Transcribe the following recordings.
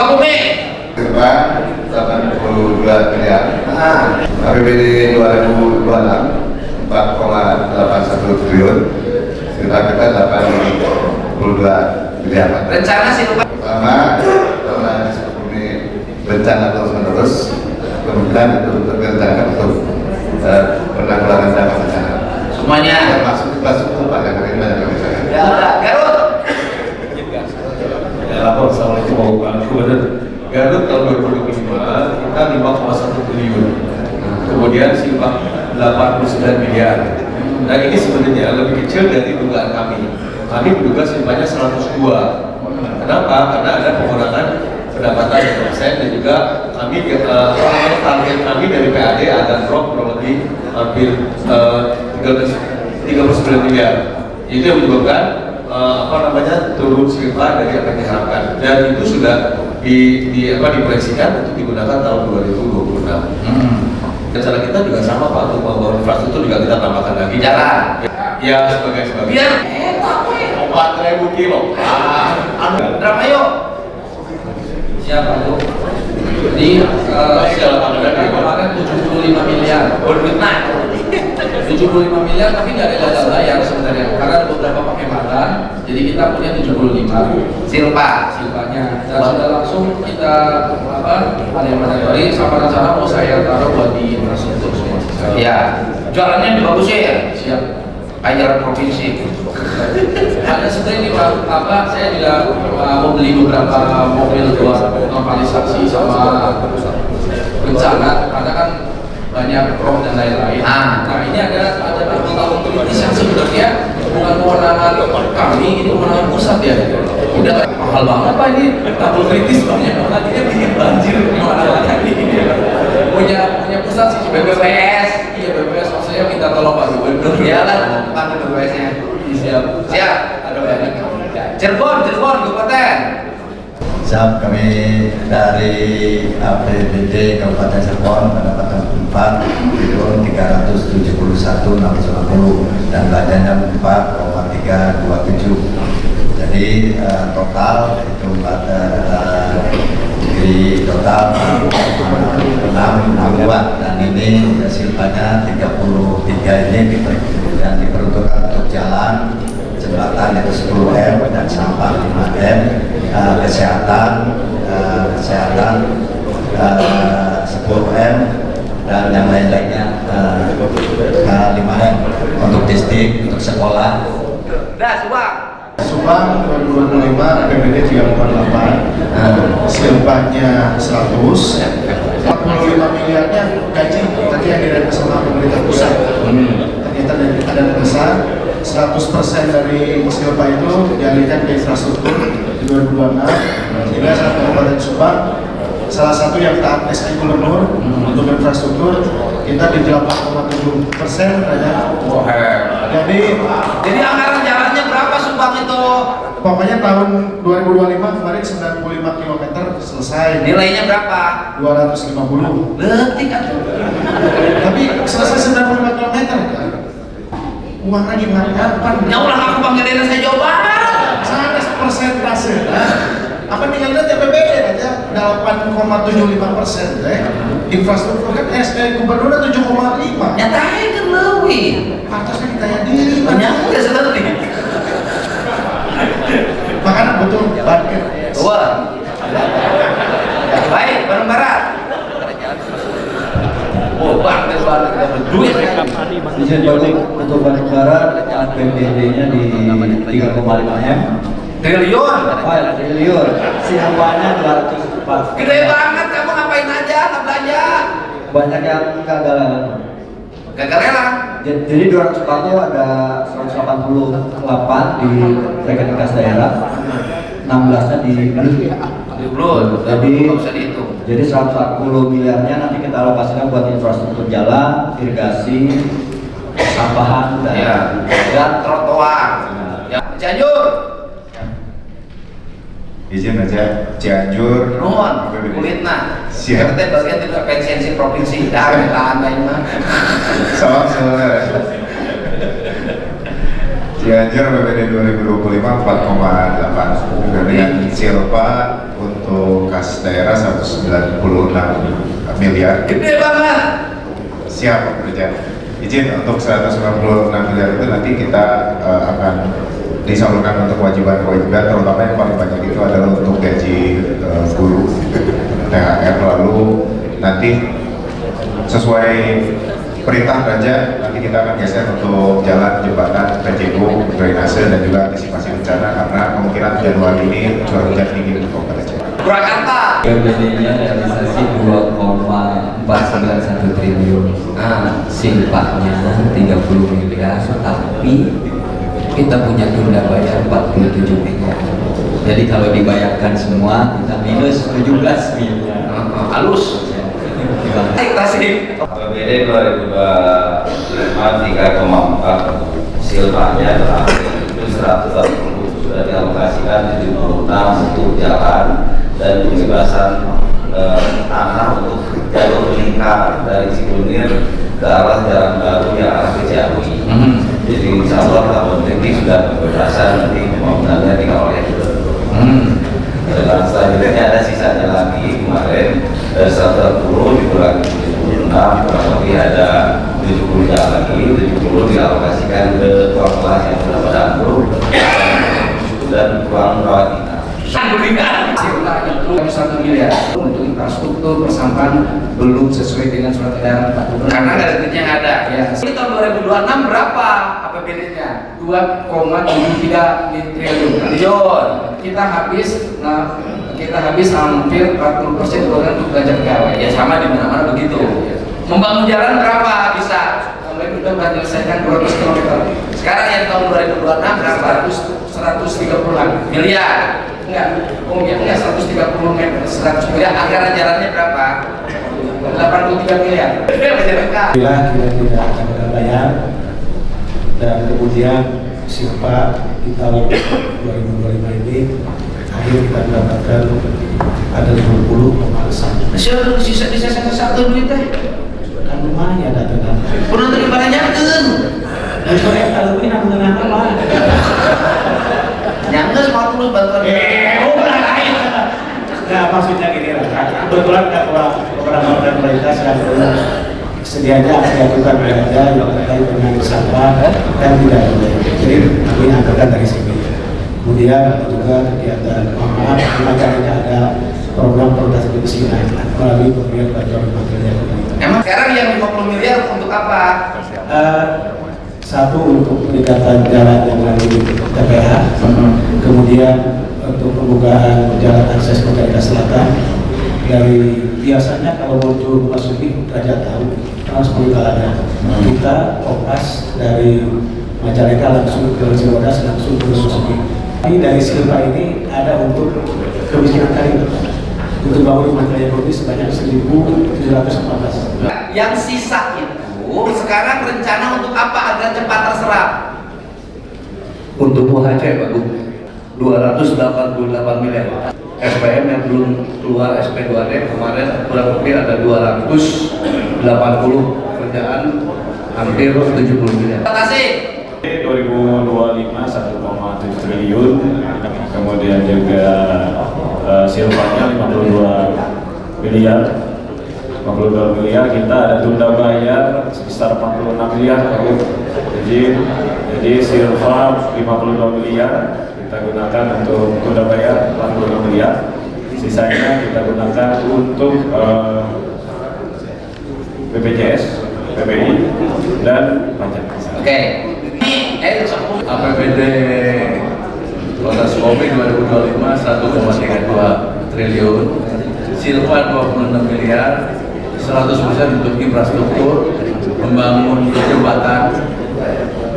Sekitar 82 miliar. APBD 2026 4,81 triliun. Sekitar kita 82 miliar. Rencana sih Pak. Pertama, karena seperti bencana terus-menerus, kemudian itu rencana untuk penanggulangan dampak bencana. Semuanya. Termasuk infrastruktur Pak, yang ini banyak yang misalnya. Ya, Garut. Lapor Assalamualaikum warahmatullahi wabarakatuh. Garut tahun 2025 kita 5,1 triliun, kemudian Silbak 89 miliar. Dan ini sebenarnya lebih kecil dari dugaan kami. Kami menduga Silbaknya 102. Kenapa? Karena ada pengurangan pendapatan 1% dan juga kami target kami dari PAD ada drop kurang lebih hampir 39 miliar. Itu yang menyebabkan turun silpa dari apa yang diharapkan, dan itu sudah diproyeksikan untuk digunakan tahun 2026. Rencana kita juga sama Pak, untuk membangun infrastruktur juga kita tambahkan lagi Jalan. Ya sebagai Biar 4.000 kilo. berapa yuk? Siapa tuh? Jadi kemarin 75 miliar. Nah, 75 miliar tapi nggak ada gagal bayar sebenarnya karena ada beberapa penghematan, jadi kita punya 75 silpanya dan sudah langsung kita ada yang mandatory sama rencana mau saya taruh buat di infrastruktur semua. Ya, jualannya dibagusin ya? Siap. Kayak provinsi. Ada sebenarnya nih Pak, saya juga mau beli beberapa mobil buat normalisasi sama bencana karena kan banyak roh dan lain-lain. Nah ini ada tahun kritis yang sebenarnya bukan kewenangan kami, ini kewenangan pusat ya. Udah mahal banget Pak ini tahun kritis banyak banget, ini bikin banjir gimana lagi ini. Punya pusat sih BPPS. Iya BPPS, maksudnya minta tolong Pak Gubernur. Iya kan, Pak BPPS-nya. Siap. Ada banyak. Cirebon Kabupaten. Siap, kami dari APBD Kabupaten Cirebon pendapatan 4 triliun 371.650 dan belanjanya 4,327. Jadi total itu di total 6 dan ini silpanya 33 ini dan diperuntukkan untuk jalan, jembatan itu 10 M dan sampah 5 M, kesehatan 10 M dan yang lain-lainnya 5 M untuk distrik, untuk sekolah. Subang 2025 APBD 348, silpanya 100, 45 miliarnya gaji tadi yang direvisi sama pemerintah pusat. Ternyata ada besar 100% dari silpa itu dialihkan ke infrastruktur di 2026, sehingga Kabupaten Subang salah satu yang taat SK Gubernur untuk infrastruktur kita di 8,7% Jadi anggaran jalannya berapa Subang itu? Pokoknya tahun 2025 kemarin 95 km selesai. Nilainya berapa? 250. Detik atuh. Tapi selesai 95 km kan? Uangnya gimana? Kapan? Ya ulah aku panggil daerah saya Jawa Barat. Sana persentase. Apa tinggal lihat APBD aja 8,75%. Infrastruktur kan SK Gubernur 7,5. Nyatanya kan lebih. Atasnya ditanya diri. Banyak udah sebentar nih. Makanya betul parkir. Wah. Baik, Bandung Barat. Oh, Bandung kita berduit. Izin untuk Bandung Barat APBD-nya di 3,5 M. Triliun. Triliun. Silpanya 204. Gede banget, kamu ngapain aja nggak belanja? Banyak yang kegagalan. Gagal rela. Jadi 204 itu ada 188 di rekening kas daerah, 16-nya di Belum. Jadi 140 miliarnya nanti kita alokasikan buat infrastruktur jalan, irigasi, sampahan dan trotoar. Ya, Cianjur. Izin aja Cianjur Nuhun, kulitna. Siap. Kita bagian intervensi provinsi. Dah, lain mah. Salam sebenarnya. Cianjur APBD 2025 4,8 dengan silpa untuk untuk kas daerah 196 miliar. Gede banget. Siap Pak Dirjen. Izin untuk 196 miliar itu nanti kita akan disalurkan untuk kewajiban-kewajiban, terutama yang paling banyak itu adalah untuk gaji guru, THR, lalu nanti sesuai perintah Raja nanti kita akan geser untuk jalan, jembatan, PJU, drainase dan juga antisipasi bencana karena kemungkinan Januari ini curah hujan tinggi untuk Raja. Purwakarta. PBD-nya realisasi 2,491 triliun. Silpanya 30 miliar, tapi kita punya tunda bayar 47 miliar. Jadi kalau dibayarkan semua kita minus 17 miliar. Halus. Tasik. APBD 2025 3,4, silpanya terakhir itu 140 sudah dialokasikan 76 untuk jalan dan pembebasan tanah untuk jalur lingkar dari Cikunir ke arah Jalan Baru yang arah ke Ciawi. Jadi insya Allah tahun ini sudah pembebasan, nanti pembangunannya tinggal oleh dan selanjutnya ada sisanya lagi kemarin 140 dikurangi 76, kurang lebih ada 70 jalan lagi, 70 dialokasikan ke kelas yang sudah pada ambruk dan ruang rawat inap. Silpanya itu 1 miliar untuk infrastruktur persampahan belum sesuai dengan surat edaran Pak Gubernur. Karena nggak ada duitnya ada. Ya. Ini tahun 2026 berapa APBD-nya? 2,73 triliun. Kita habis hampir 40% keluaran untuk belanja pegawai. Ya sama di mana-mana begitu. Membangun jalan berapa bisa? Kemarin kita sudah menyelesaikan 200 km. Sekarang yang tahun 2026 berapa? 130-an miliar. Enggak, enggak 130 miliar, 100 miliar. Anggaran jalannya berapa? 83 miliar. Bila kita tidak akan bayar dan kemudian silpa di tahun 2025 ini akhir kita mendapatkan ada 20,1. Sisa satu duit teh. Kan lumayan ada tengah. Udah tadi baranyakeun. Kalau yang kalau ini nang tengah apa? Nyangges mau terus bantuan. Nah maksudnya gini lah. Kebetulan beberapa pemerintah sedang sedianya akan dilakukan belanja yang terkait dengan sampah dan tidak boleh. Jadi kami angkatkan dari sini. Kemudian juga kegiatan macamnya ada program produksi kemiskinan melalui pemberian bantuan material. Emang sekarang yang 50 miliar untuk apa? Satu untuk peningkatan jalan yang melalui TPH, kemudian untuk pembukaan jalan akses Majalengka Selatan. Dari biasanya kalau menuju Masuki Raja tahu Transpolita ada, kita kompas dari Majalengka langsung ke Cibodas langsung ke Masuki. Ini dari silpa ini ada untuk kemiskinan kali untuk bangun rumah kerja ekonomi sebanyak 1.714. Yang sisa itu sekarang rencana untuk apa agar cepat terserap? Untuk UHC Pak Gub 288 miliar. SPM yang belum keluar SP2D kemarin kurang lebih ada 280 kerjaan hampir 70 miliar. Terima kasih. 2025 1,7 triliun, kemudian juga silpanya 52 miliar. Kita ada tunda bayar sebesar 46 miliar. Jadi silpa 52 miliar kita gunakan untuk tunda bayar 46 miliar. Sisanya kita gunakan untuk BPJS, PPI dan pajak. Oke. APBD Kota Sukabumi 2025 1,32 triliun, silpa 26 miliar, 100% untuk infrastruktur, membangun jembatan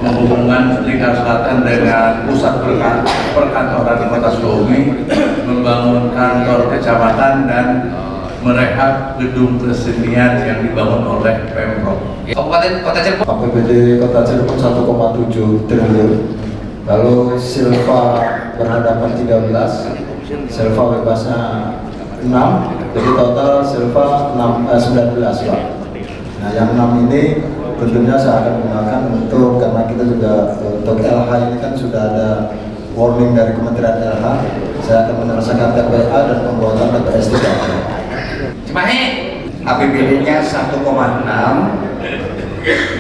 menghubungkan lingkar selatan dengan pusat perkantoran di Kota Sukabumi, membangun kantor kecamatan dan merehab gedung kesenian yang dibangun oleh Pemprov. Kabupaten Kota Cirebon. APBD Kota Cirebon 1,7 triliun. Lalu silva berhadapan 13, silva bebasnya 6, jadi total silva 19 Pak. Nah yang 6 ini tentunya saya akan gunakan untuk, karena kita juga untuk LH ini kan sudah ada warning dari Kementerian LH, saya akan menyelesaikan TPA dan pembuatan TPS 3. Cimahi APBD-nya 1,6,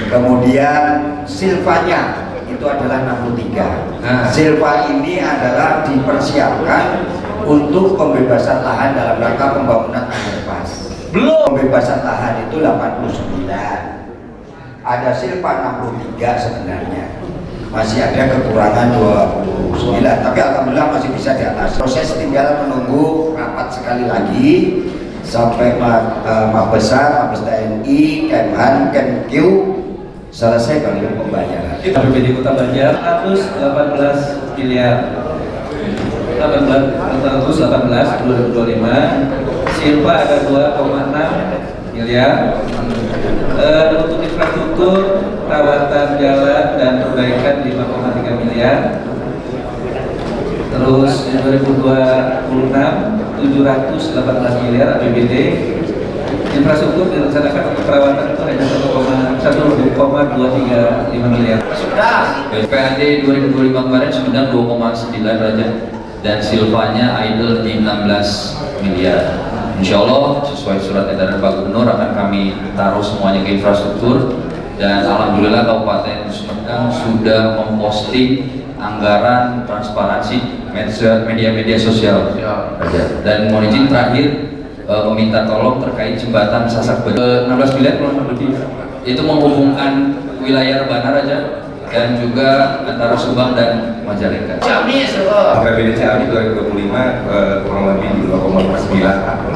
kemudian silvanya itu adalah 63. Silva ini adalah dipersiapkan untuk pembebasan lahan dalam rangka pembangunan underpass. Belum pembebasan lahan itu 89. Ada silva 63 sebenarnya. Masih ada kekurangan 29, tapi alhamdulillah masih bisa di atas. Proses tinggal menunggu rapat sekali lagi sampai Mabesar, Mabes TNI, Kemhan, Kemq selesai dengan pembayaran. APBD Kota Banjar 118 miliar 818 2025. Silva ada 2,6 miliar. Untuk infrastruktur, perawatan jalan dan perbaikan 5,3 miliar. Terus di 2026 718 miliar APBD. Infrastruktur direncanakan untuk perawatan itu hanya 1,235 miliar. Sudah. PAD 2025 kemarin sudah 2,9 raja dan silvanya idle di 16 miliar. Insya Allah sesuai surat edaran Pak Gubernur akan kami taruh semuanya ke infrastruktur, dan alhamdulillah Kabupaten Sumedang sudah memposting anggaran transparansi media sosial. Dan mohon izin terakhir meminta tolong terkait jembatan Sasak Bejo 16 miliar kurang lebih, itu menghubungkan wilayah Rebana Raja dan juga antara Subang dan Majalengka. APBD Ciamis 2025 kurang lebih 2,9.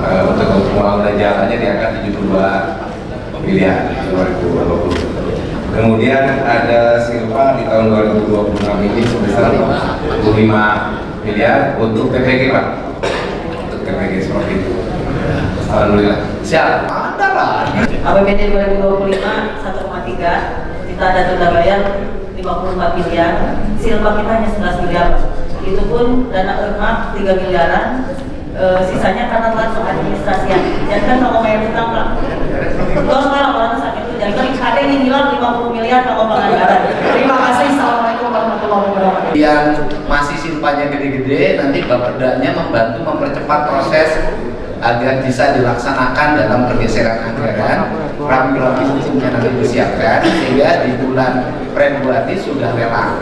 Untuk pembangunan jalannya di angka 72 miliar 2020. Kemudian ada silva di tahun 2026 ini sebesar 45 miliar untuk PPG Pak. Untuk PPG seperti itu. Alhamdulillah. Siap. Ada lah. APBD 2025 1,3, kita ada tunda bayar 54 miliar, silva kita hanya 11 miliar. Itu pun dana earmark 3 miliaran. Sisanya karena telat pengadministrasian. Jadi kan kalau bayar utang Pak, terus orang saat itu jadi kan ada yang hilang 50 miliar kalau penganggaran. Terima kasih. Assalamualaikum warahmatullahi wabarakatuh. Yang masih silvanya gede-gede, nanti Bapedanya membantu mempercepat proses agar bisa dilaksanakan dalam pergeseran anggaran. Rapi-rapi hukumnya nanti disiapkan sehingga di bulan Februari sudah lelang.